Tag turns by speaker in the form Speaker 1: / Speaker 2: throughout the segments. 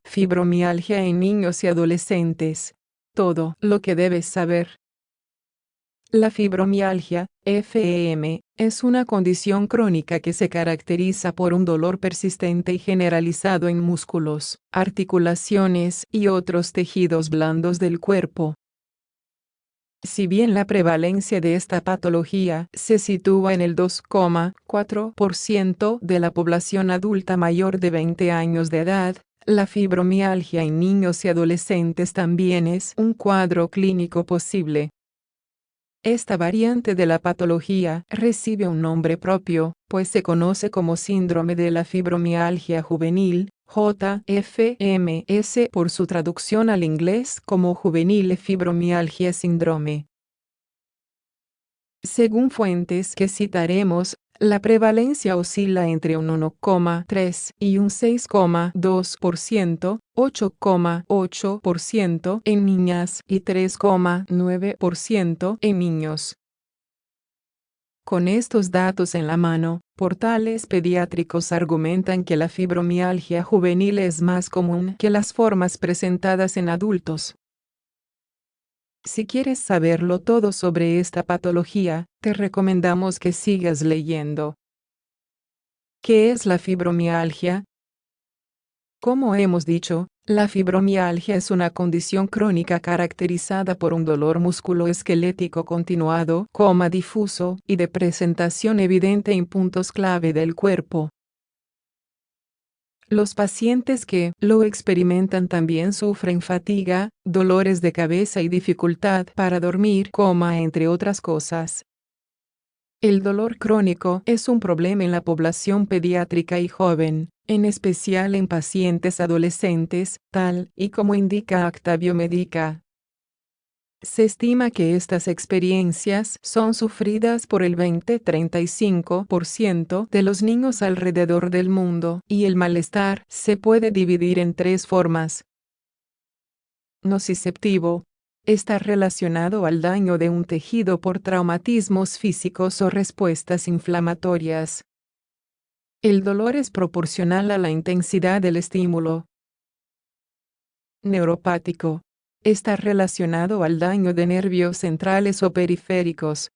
Speaker 1: Fibromialgia en niños y adolescentes. Todo lo que debes saber. La fibromialgia, FEM, es una condición crónica que se caracteriza por un dolor persistente y generalizado en músculos, articulaciones y otros tejidos blandos del cuerpo. Si bien la prevalencia de esta patología se sitúa en el 2,4% de la población adulta mayor de 20 años de edad, la fibromialgia en niños y adolescentes también es un cuadro clínico posible. Esta variante de la patología recibe un nombre propio, pues se conoce como síndrome de la fibromialgia juvenil, JFMS por su traducción al inglés como Juvenile Fibromyalgia Syndrome. Según fuentes que citaremos, la prevalencia oscila entre un 1,3 y un 6,2%, 8,8% en niñas y 3,9% en niños. Con estos datos en la mano, portales pediátricos argumentan que la fibromialgia juvenil es más común que las formas presentadas en adultos. Si quieres saberlo todo sobre esta patología, te recomendamos que sigas leyendo. ¿Qué es la fibromialgia? Como hemos dicho, la fibromialgia es una condición crónica caracterizada por un dolor musculoesquelético continuado, difuso y de presentación evidente en puntos clave del cuerpo. Los pacientes que lo experimentan también sufren fatiga, dolores de cabeza y dificultad para dormir, entre otras cosas. El dolor crónico es un problema en la población pediátrica y joven, en especial en pacientes adolescentes, tal y como indica Acta Biomédica. Se estima que estas experiencias son sufridas por el 20-35% de los niños alrededor del mundo, y el malestar se puede dividir en tres formas. Nociceptivo. Está relacionado al daño de un tejido por traumatismos físicos o respuestas inflamatorias. El dolor es proporcional a la intensidad del estímulo. Neuropático. Está relacionado al daño de nervios centrales o periféricos.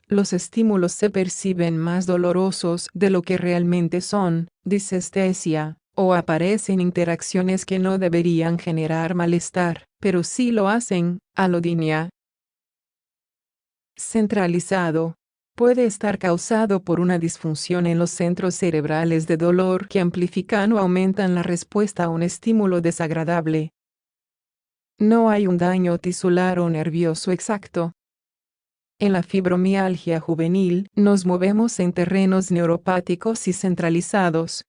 Speaker 1: Los estímulos se perciben más dolorosos de lo que realmente son, disestesia, o aparecen interacciones que no deberían generar malestar, pero sí lo hacen, alodinia. Centralizado. Puede estar causado por una disfunción en los centros cerebrales de dolor que amplifican o aumentan la respuesta a un estímulo desagradable. No hay un daño tisular o nervioso exacto. En la fibromialgia juvenil, nos movemos en terrenos neuropáticos y centralizados.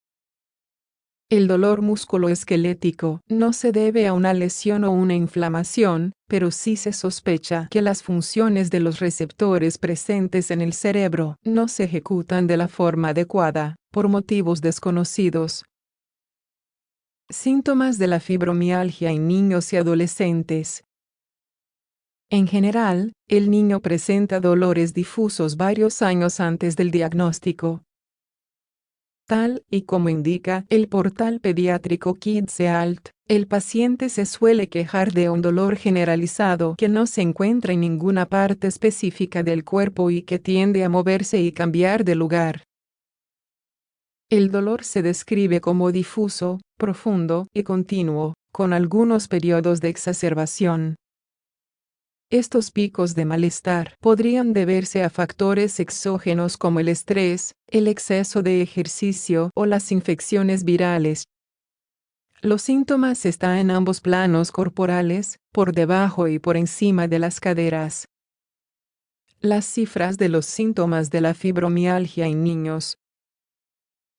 Speaker 1: El dolor musculoesquelético no se debe a una lesión o una inflamación, pero sí se sospecha que las funciones de los receptores presentes en el cerebro no se ejecutan de la forma adecuada, por motivos desconocidos. Síntomas de la fibromialgia en niños y adolescentes. En general, el niño presenta dolores difusos varios años antes del diagnóstico. Tal y como indica el portal pediátrico KidsEalt, el paciente se suele quejar de un dolor generalizado que no se encuentra en ninguna parte específica del cuerpo y que tiende a moverse y cambiar de lugar. El dolor se describe como difuso, profundo y continuo, con algunos periodos de exacerbación. Estos picos de malestar podrían deberse a factores exógenos como el estrés, el exceso de ejercicio o las infecciones virales. Los síntomas están en ambos planos corporales, por debajo y por encima de las caderas. Las cifras de los síntomas de la fibromialgia en niños.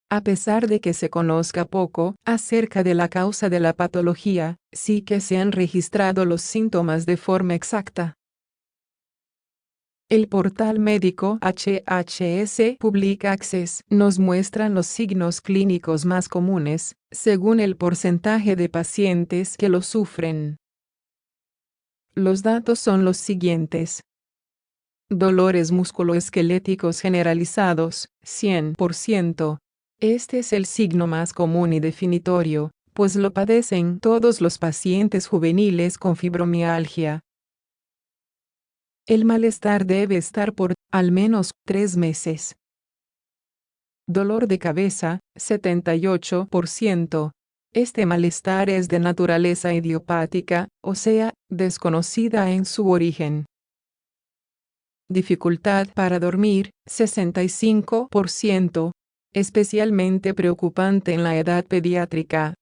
Speaker 1: A pesar de que se conozca poco acerca de la causa de la patología, sí que se han registrado los síntomas de forma exacta. El portal médico HHS Public Access nos muestra los signos clínicos más comunes, según el porcentaje de pacientes que lo sufren. Los datos son los siguientes. Dolores musculoesqueléticos generalizados, 100%. Este es el signo más común y definitorio, pues lo padecen todos los pacientes juveniles con fibromialgia. El malestar debe estar por, al menos, 3 meses. Dolor de cabeza, 78%. Este malestar es de naturaleza idiopática, o sea, desconocida en su origen. Dificultad para dormir, 65%, especialmente preocupante en la edad pediátrica.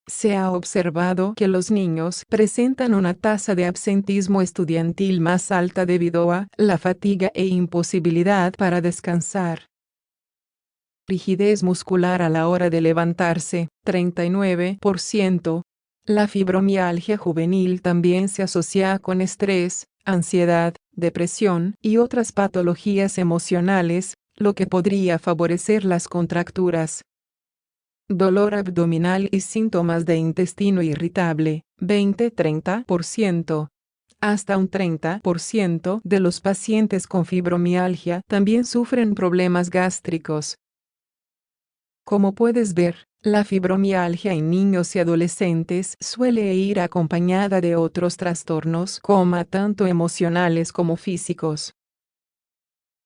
Speaker 1: Se ha observado que los niños presentan una tasa de absentismo estudiantil más alta debido a la fatiga e imposibilidad para descansar. Rigidez muscular a la hora de levantarse, 39%. La fibromialgia juvenil también se asocia con estrés, ansiedad, depresión y otras patologías emocionales, lo que podría favorecer las contracturas. Dolor abdominal y síntomas de intestino irritable, 20-30%. Hasta un 30% de los pacientes con fibromialgia también sufren problemas gástricos. Como puedes ver, la fibromialgia en niños y adolescentes suele ir acompañada de otros trastornos, tanto emocionales como físicos.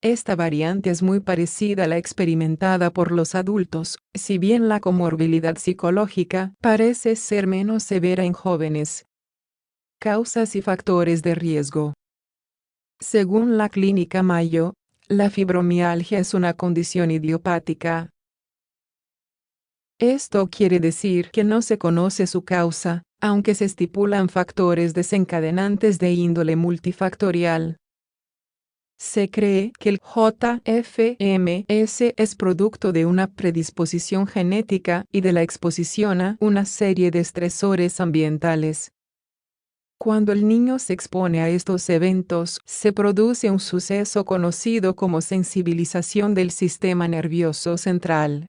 Speaker 1: Esta variante es muy parecida a la experimentada por los adultos, si bien la comorbilidad psicológica parece ser menos severa en jóvenes. Causas y factores de riesgo. Según la Clínica Mayo, la fibromialgia es una condición idiopática. Esto quiere decir que no se conoce su causa, aunque se estipulan factores desencadenantes de índole multifactorial. Se cree que el JFMS es producto de una predisposición genética y de la exposición a una serie de estresores ambientales. Cuando el niño se expone a estos eventos, se produce un suceso conocido como sensibilización del sistema nervioso central.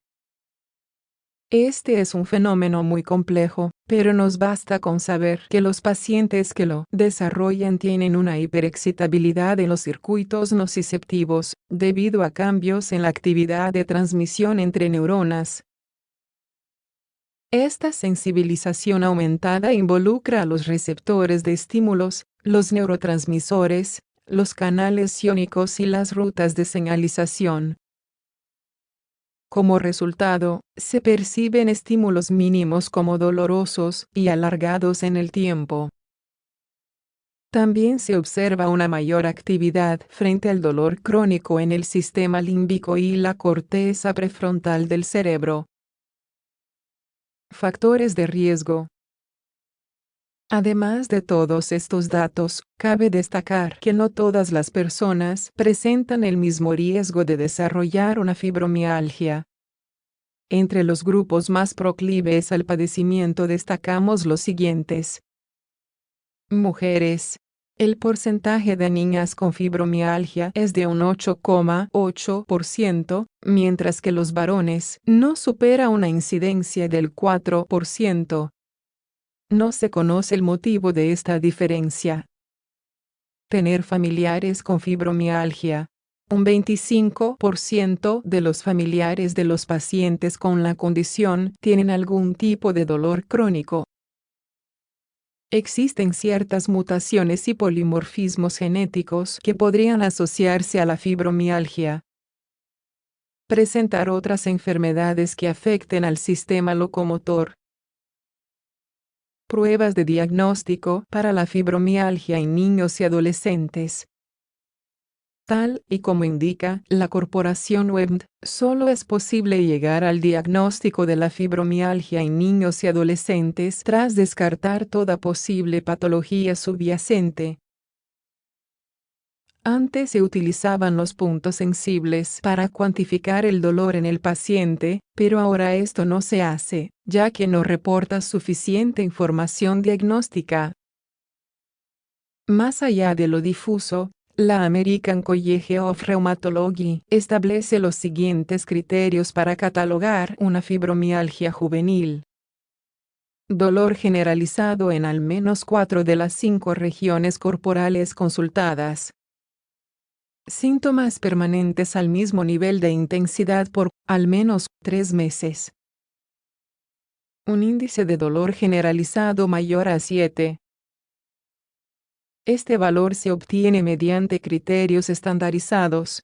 Speaker 1: Este es un fenómeno muy complejo, pero nos basta con saber que los pacientes que lo desarrollan tienen una hiperexcitabilidad en los circuitos nociceptivos, debido a cambios en la actividad de transmisión entre neuronas. Esta sensibilización aumentada involucra a los receptores de estímulos, los neurotransmisores, los canales iónicos y las rutas de señalización. Como resultado, se perciben estímulos mínimos como dolorosos y alargados en el tiempo. También se observa una mayor actividad frente al dolor crónico en el sistema límbico y la corteza prefrontal del cerebro. Factores de riesgo. Además de todos estos datos, cabe destacar que no todas las personas presentan el mismo riesgo de desarrollar una fibromialgia. Entre los grupos más proclives al padecimiento destacamos los siguientes. Mujeres. El porcentaje de niñas con fibromialgia es de un 8,8%, mientras que los varones no supera una incidencia del 4%. No se conoce el motivo de esta diferencia. Tener familiares con fibromialgia. Un 25% de los familiares de los pacientes con la condición tienen algún tipo de dolor crónico. Existen ciertas mutaciones y polimorfismos genéticos que podrían asociarse a la fibromialgia. Presentar otras enfermedades que afecten al sistema locomotor. Pruebas de diagnóstico para la fibromialgia en niños y adolescentes. Tal y como indica la Corporación WEMD, solo es posible llegar al diagnóstico de la fibromialgia en niños y adolescentes tras descartar toda posible patología subyacente. Antes se utilizaban los puntos sensibles para cuantificar el dolor en el paciente, pero ahora esto no se hace, ya que no reporta suficiente información diagnóstica. Más allá de lo difuso, la American College of Rheumatology establece los siguientes criterios para catalogar una fibromialgia juvenil. Dolor generalizado en al menos 4 de las 5 regiones corporales consultadas. Síntomas permanentes al mismo nivel de intensidad por, al menos, 3 meses. Un índice de dolor generalizado mayor a 7. Este valor se obtiene mediante criterios estandarizados.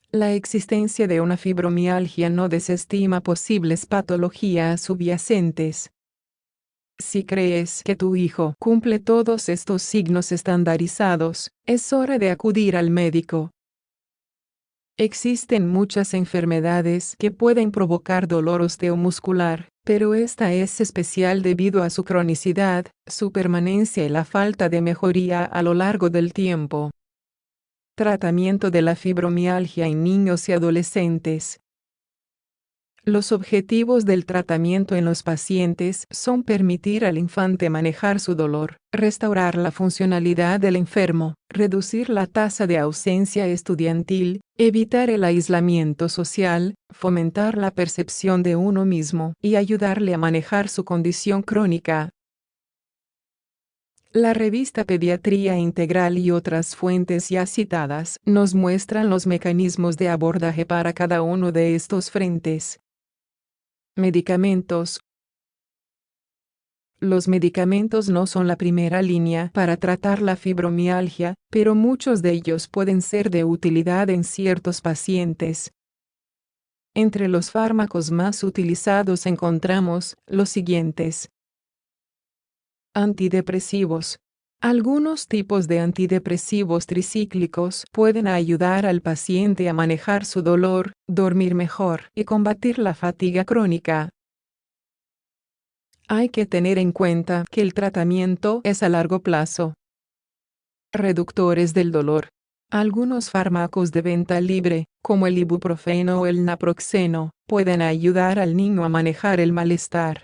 Speaker 1: La existencia de una fibromialgia no desestima posibles patologías subyacentes. Si crees que tu hijo cumple todos estos signos estandarizados, es hora de acudir al médico. Existen muchas enfermedades que pueden provocar dolor osteomuscular, pero esta es especial debido a su cronicidad, su permanencia y la falta de mejoría a lo largo del tiempo. Tratamiento de la fibromialgia en niños y adolescentes. Los objetivos del tratamiento en los pacientes son permitir al infante manejar su dolor, restaurar la funcionalidad del enfermo, reducir la tasa de ausencia estudiantil, evitar el aislamiento social, fomentar la percepción de uno mismo y ayudarle a manejar su condición crónica. La revista Pediatría Integral y otras fuentes ya citadas nos muestran los mecanismos de abordaje para cada uno de estos frentes. Medicamentos. Los medicamentos no son la primera línea para tratar la fibromialgia, pero muchos de ellos pueden ser de utilidad en ciertos pacientes. Entre los fármacos más utilizados encontramos los siguientes. Antidepresivos. Algunos tipos de antidepresivos tricíclicos pueden ayudar al paciente a manejar su dolor, dormir mejor y combatir la fatiga crónica. Hay que tener en cuenta que el tratamiento es a largo plazo. Reductores del dolor. Algunos fármacos de venta libre, como el ibuprofeno o el naproxeno, pueden ayudar al niño a manejar el malestar.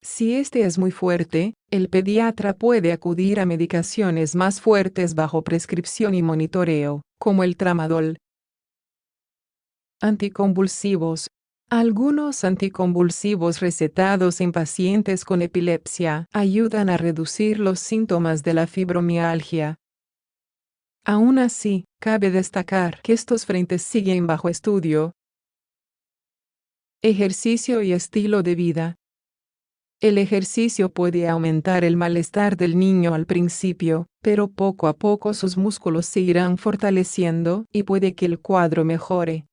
Speaker 1: Si este es muy fuerte, el pediatra puede acudir a medicaciones más fuertes bajo prescripción y monitoreo, como el tramadol. Anticonvulsivos. Algunos anticonvulsivos recetados en pacientes con epilepsia ayudan a reducir los síntomas de la fibromialgia. Aún así, cabe destacar que estos frentes siguen bajo estudio. Ejercicio y estilo de vida. El ejercicio puede aumentar el malestar del niño al principio, pero poco a poco sus músculos se irán fortaleciendo y puede que el cuadro mejore.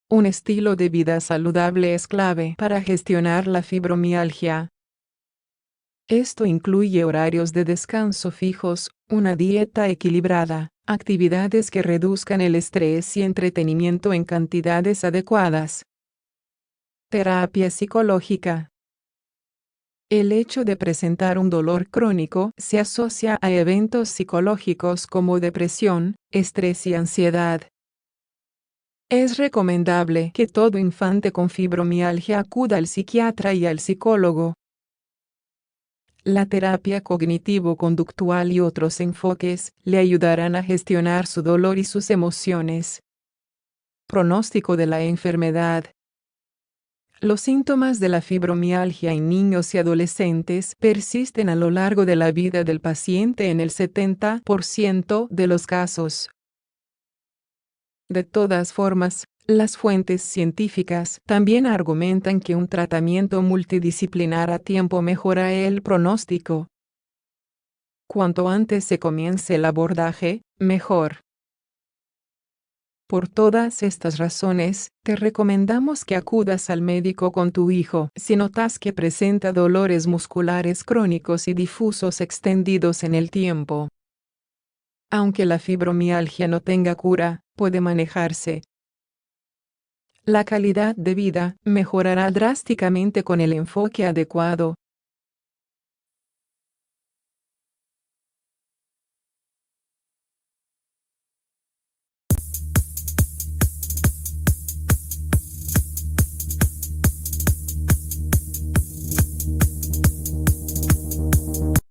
Speaker 1: Un estilo de vida saludable es clave para gestionar la fibromialgia. Esto incluye horarios de descanso fijos, una dieta equilibrada, actividades que reduzcan el estrés y entretenimiento en cantidades adecuadas. Terapia psicológica. El hecho de presentar un dolor crónico se asocia a eventos psicológicos como depresión, estrés y ansiedad. Es recomendable que todo infante con fibromialgia acuda al psiquiatra y al psicólogo. La terapia cognitivo-conductual y otros enfoques le ayudarán a gestionar su dolor y sus emociones. Pronóstico de la enfermedad. Los síntomas de la fibromialgia en niños y adolescentes persisten a lo largo de la vida del paciente en el 70% de los casos. De todas formas, las fuentes científicas también argumentan que un tratamiento multidisciplinar a tiempo mejora el pronóstico. Cuanto antes se comience el abordaje, mejor. Por todas estas razones, te recomendamos que acudas al médico con tu hijo si notas que presenta dolores musculares crónicos y difusos extendidos en el tiempo. Aunque la fibromialgia no tenga cura, puede manejarse. La calidad de vida mejorará drásticamente con el enfoque adecuado,